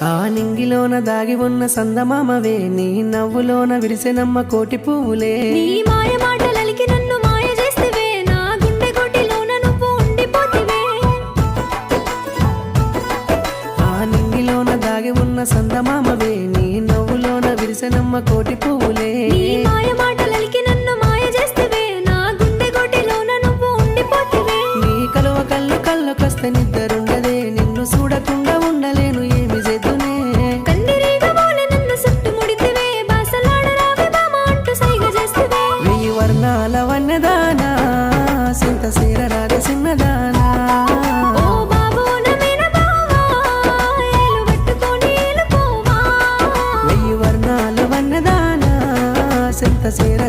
ఆ నింగిలోన దాగి ఉన్న సందమామవే, నీ నవ్వులోన విరిసెనమ్మ కోటి పువ్వులే. నీ మాయ మాటలలికి నన్ను మాయ చేస్తేవే, నా గుండె కోటిలోన నువ్వు ఉండిపోతివే. ఆ నింగిలోన దాగి ఉన్న సందమామవే, నీ నవ్వులోన విరిసెనమ్మ కోటి పువ్వులే. నీ మాయ మాటలలికి నన్ను మాయ చేస్తేవే, నా గుండె కోటిలోన నువ్వు ఉండిపోతివే. నీ కలువ కళ్ళు కళ్ళకొస్తే నిద్రుండదే, నిన్ను చూడకుండా ఉండలేను ఏమి చేతునే. కందిరీగ వోలె నన్ను చుట్టుముడితివే, బాసలాడరావే బామ అంటూ సైగ చేస్తేవే. వెయ్యి వర్ణాల వన్నదానా, సింత సేరరాగ చిన్నదానా. ఓ బాబో నమేన బావా, ఏలు పట్టుకొని ఏలుకోవా. వెయ్యి వర్ణాల వన్నదానా, సింత సేర